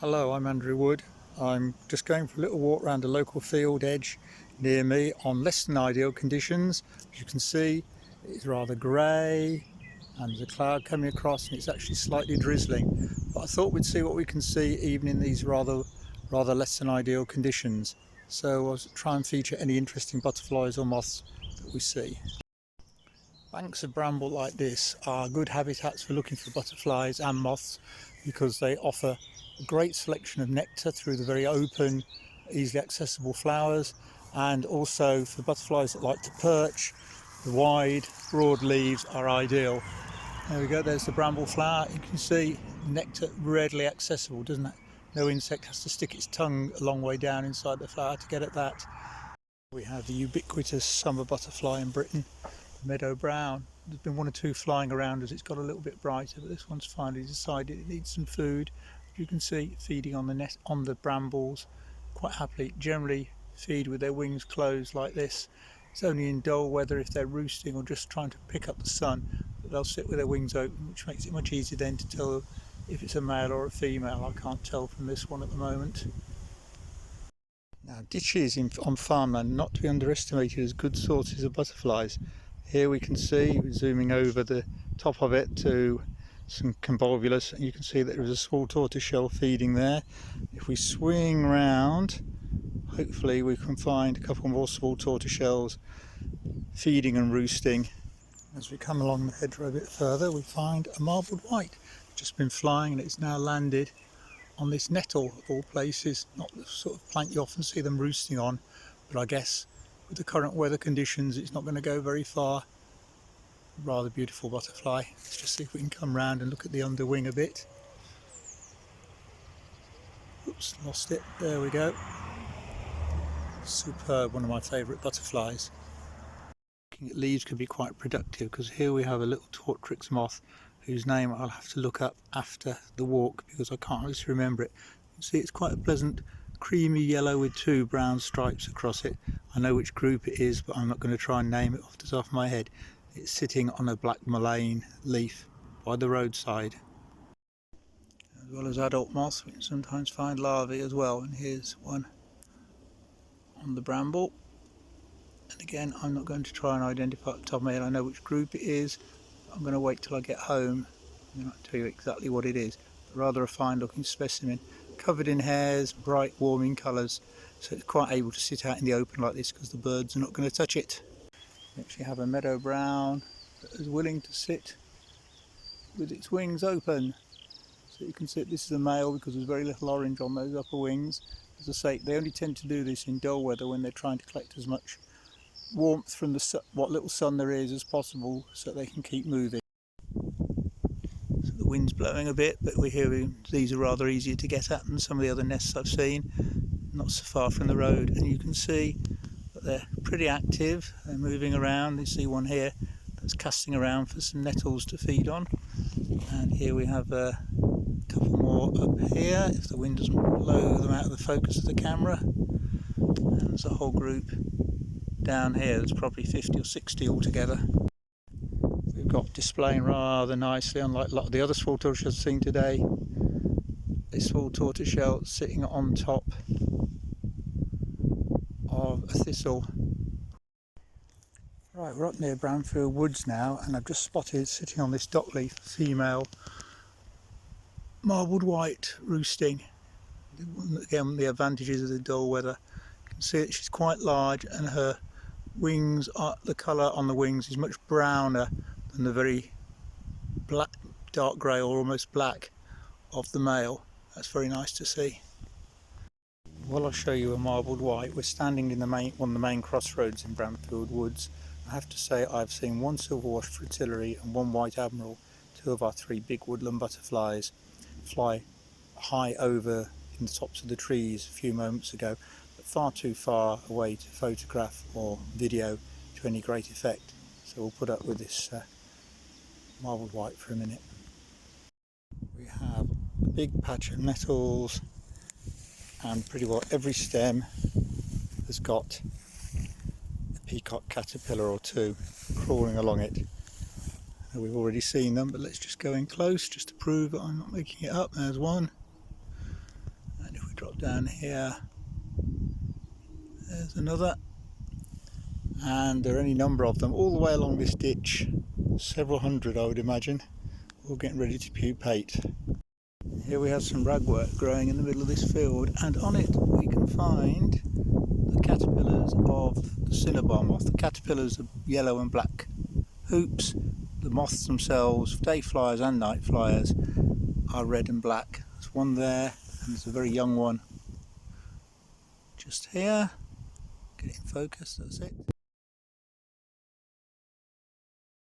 Hello, I'm Andrew Wood. I'm just going for a little walk around a local field edge near me on less than ideal conditions. As you can see, it's rather grey and there's a cloud coming across and it's actually slightly drizzling. But I thought we'd see what we can see even in these rather less than ideal conditions. So I'll try and feature any interesting butterflies or moths that we see. Banks of bramble like this are good habitats for looking for butterflies and moths because they offer a great selection of nectar through the very open, easily accessible flowers, and also for butterflies that like to perch, the wide, broad leaves are ideal. There we go, there's the bramble flower. You can see nectar readily accessible, doesn't it? No insect has to stick its tongue a long way down inside the flower to get at that. We have the ubiquitous summer butterfly in Britain, meadow brown. There's been one or two flying around as it's got a little bit brighter, but this one's finally decided it needs some food. You can see feeding on the brambles quite happily. Generally feed with their wings closed like this. It's only in dull weather, if they're roosting or just trying to pick up the sun, that they'll sit with their wings open, which makes it much easier then to tell if it's a male or a female. I can't tell from this one at the moment. Now, ditches on farmland not to be underestimated as good sources of butterflies. Here we can see, zooming over the top of it to some convolvulus, and you can see that there is a small tortoiseshell feeding there. If we swing round, hopefully we can find a couple more small tortoiseshells feeding and roosting. As we come along the hedgerow a bit further, we find a marbled white, just been flying and it's now landed on this nettle of all places. Not the sort of plant you often see them roosting on, but I guess with the current weather conditions it's not going to go very far. Rather beautiful butterfly. Let's just see if we can come round and look at the underwing a bit. Oops, lost it. There we go. Superb, one of my favourite butterflies. Looking at leaves can be quite productive because here we have a little tortrix moth whose name I'll have to look up after the walk because I can't really remember it. You can see it's quite a pleasant creamy yellow with two brown stripes across it. I know which group it is, but I'm not going to try and name it off the top of my head. It's sitting on a black mullein leaf by the roadside. As well as adult moths, we can sometimes find larvae as well, and here's one on the bramble. And again, I'm not going to try and identify at the top of my head. I know which group it is. I'm going to wait till I get home and I'll tell you exactly what it is. But rather a fine looking specimen, covered in hairs, bright warming colours, so it's quite able to sit out in the open like this because the birds are not going to touch it. We actually have a meadow brown that is willing to sit with its wings open. So you can see this is a male because there's very little orange on those upper wings. As I say, they only tend to do this in dull weather when they're trying to collect as much warmth from what little sun there is as possible so they can keep moving. So the wind's blowing a bit, but these are rather easier to get at than some of the other nests I've seen, not so far from the road, and you can see that they're pretty active. They're moving around. You see one here that's casting around for some nettles to feed on, and here we have a couple more up here if the wind doesn't blow them out of the focus of the camera, and there's a whole group down here. There's probably 50 or 60 altogether. We've got displaying rather nicely, unlike a lot of the other small tortoiseshells seen today, a small tortoiseshell sitting on top of a thistle. Right, we're up near Bramfield Woods now, and I've just spotted sitting on this dock leaf female marbled white roosting. Again, the advantages of the dull weather. You can see that she's quite large and her wings the colour on the wings is much browner than the very black, dark grey or almost black of the male. That's very nice to see. Well, I'll show you a marbled white. We're standing in one of the main crossroads in Bramfield Woods. I have to say I've seen one silver-washed fritillary and one white admiral, two of our three big woodland butterflies, fly high over in the tops of the trees a few moments ago, but far too far away to photograph or video to any great effect. So we'll put up with this marbled white for a minute. We have a big patch of nettles, and pretty well every stem has got a peacock caterpillar or two crawling along it. We've already seen them, but let's just go in close just to prove that I'm not making it up. There's one. drop down here. There's another. And there are any number of them all the way along this ditch. Several hundred, I would imagine, all getting ready to pupate. Here we have some ragwort growing in the middle of this field, and on it we can find the caterpillars of the cinnabar moth. The caterpillars are yellow and black hoops. The moths themselves, day flyers and night flyers, are red and black. There's one there, and there's a very young one just here. Get it in focus, that's it.